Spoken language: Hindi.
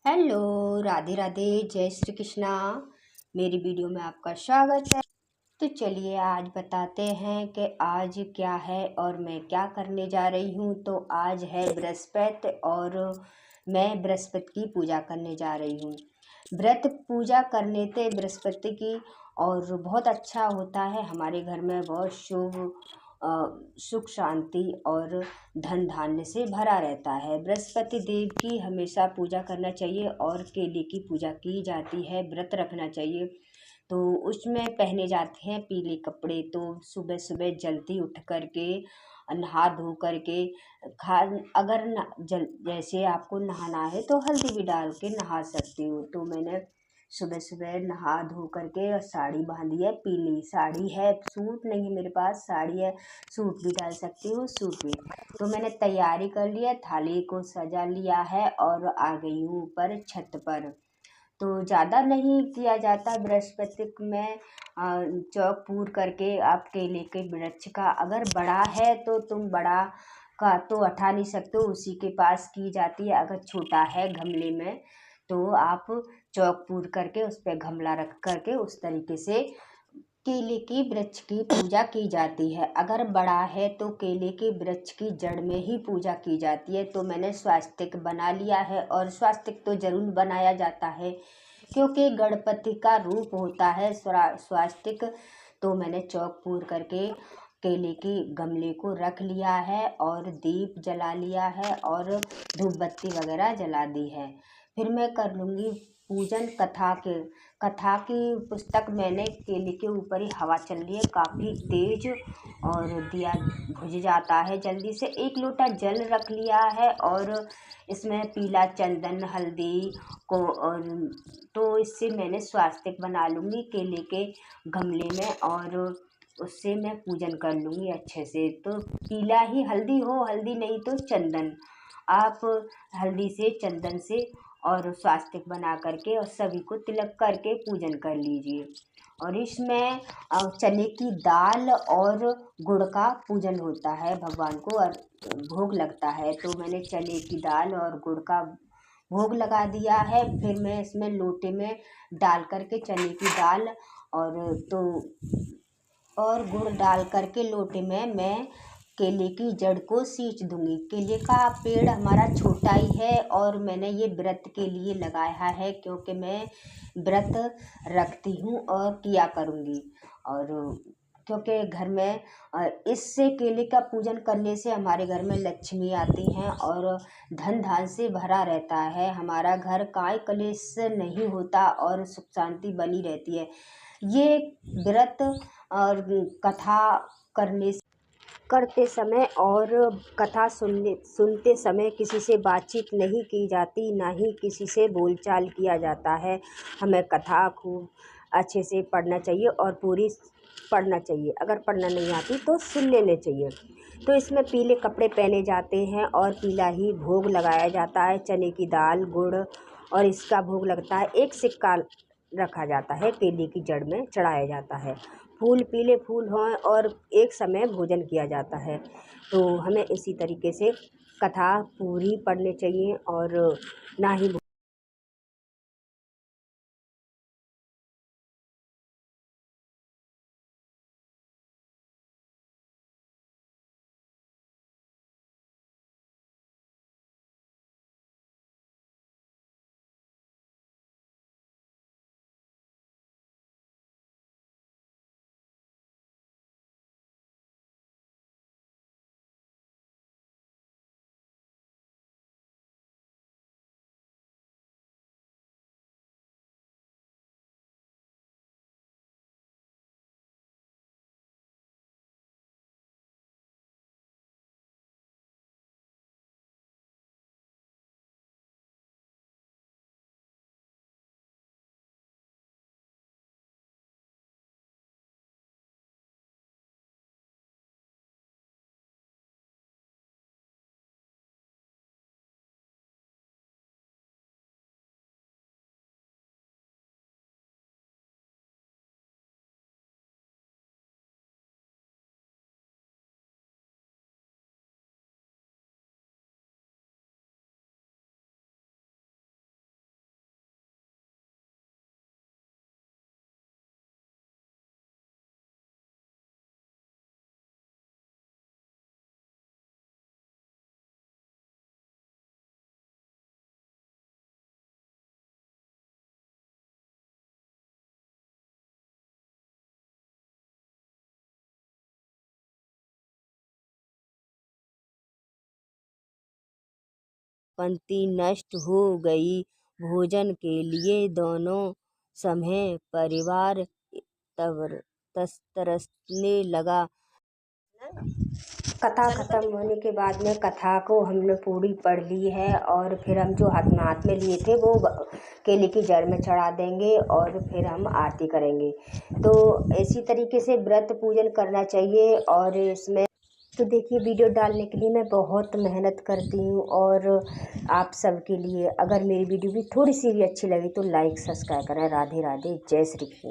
हेलो, राधे राधे, जय श्री कृष्णा। मेरी वीडियो में आपका स्वागत है। तो चलिए आज बताते हैं कि आज क्या है और मैं क्या करने जा रही हूँ। तो आज है बृहस्पति और मैं बृहस्पति की पूजा करने जा रही हूँ। व्रत पूजा करने से बृहस्पति की और बहुत अच्छा होता है। हमारे घर में बहुत शुभ सुख शांति और धन धान्य से भरा रहता है। बृहस्पति देव की हमेशा पूजा करना चाहिए और केले की पूजा की जाती है। व्रत रखना चाहिए। तो उसमें पहने जाते हैं पीले कपड़े। तो सुबह सुबह जल्दी उठ कर के नहा धो कर के खा अगर न, जल जैसे आपको नहाना है तो हल्दी भी डाल के नहा सकती हो। तो मैंने सुबह सुबह नहा धो करके और साड़ी बांधी है। पीली साड़ी है, सूट नहीं है मेरे पास, साड़ी है। सूट भी डाल सकती हूँ, सूट भी। तो मैंने तैयारी कर लिया, थाली को सजा लिया है और आ गई हूँ ऊपर छत पर। तो ज़्यादा नहीं किया जाता बृहस्पति में। चौक पूर करके आप केले के वृक्ष का, अगर बड़ा है तो तुम बड़ा का तो हटा नहीं सकते हो, उसी के पास की जाती है। अगर छोटा है गमले में तो आप चौक पूर करके उस पर गमला रख करके उस तरीके से केले की वृक्ष की पूजा की जाती है। अगर बड़ा है तो केले के वृक्ष की जड़ में ही पूजा की जाती है। तो मैंने स्वास्तिक बना लिया है और स्वास्तिक तो जरूर बनाया जाता है क्योंकि गणपति का रूप होता है स्वास्तिक। तो मैंने चौक पूर करके केले के गमले को रख लिया है और दीप जला लिया है और धूप बत्ती वगैरह जला दी है। फिर मैं कर लूँगी पूजन कथा की पुस्तक। मैंने केले के ऊपर ही हवा चल रही है काफ़ी तेज और दिया बुझ जाता है जल्दी से। एक लोटा जल रख लिया है और इसमें पीला चंदन हल्दी को और तो इससे मैंने स्वास्तिक बना लूँगी केले के गमले में और उससे मैं पूजन कर लूँगी अच्छे से। तो पीला ही हल्दी हो, हल्दी नहीं तो चंदन, आप हल्दी से चंदन से और स्वास्तिक बना करके और सभी को तिलक करके पूजन कर लीजिए। और इसमें चने की दाल और गुड़ का पूजन होता है, भगवान को और भोग लगता है। तो मैंने चने की दाल और गुड़ का भोग लगा दिया है। फिर मैं इसमें लोटे में डाल करके चने की दाल और गुड़ डाल करके लोटे में मैं केले की जड़ को सींच दूंगी। केले का पेड़ हमारा छोटा ही है और मैंने ये व्रत के लिए लगाया है क्योंकि मैं व्रत रखती हूँ और किया करूँगी। और क्योंकि घर में इससे केले का पूजन करने से हमारे घर में लक्ष्मी आती हैं और धन धान से भरा रहता है। हमारा घर काय कलेश से नहीं होता और सुख शांति बनी रहती है। ये व्रत और कथा करते समय और कथा सुनते समय किसी से बातचीत नहीं की जाती, ना ही किसी से बोलचाल किया जाता है। हमें कथा खूब अच्छे से पढ़ना चाहिए और पूरी पढ़ना चाहिए। अगर पढ़ना नहीं आती तो सुन लेने चाहिए। तो इसमें पीले कपड़े पहने जाते हैं और पीला ही भोग लगाया जाता है। चने की दाल गुड़ और इसका भोग लगता है। एक सिक्का रखा जाता है, केले की जड़ में चढ़ाया जाता है। फूल पीले फूल हों और एक समय भोजन किया जाता है। तो हमें इसी तरीके से कथा पूरी पढ़नी चाहिए और ना ही पंक्ति नष्ट हो गई। भोजन के लिए दोनों समय परिवार तरसने लगा। कथा ख़त्म होने के बाद में कथा को हमने पूरी पढ़ ली है और फिर हम जो हाथ में लिए थे वो केले की जड़ में चढ़ा देंगे और फिर हम आरती करेंगे। तो इसी तरीके से व्रत पूजन करना चाहिए। और इसमें तो देखिए, वीडियो डालने के लिए मैं बहुत मेहनत करती हूँ और आप सबके लिए अगर मेरी वीडियो भी थोड़ी सी भी अच्छी लगी तो लाइक सब्सक्राइब करें। राधे राधे, जय श्री कृष्ण।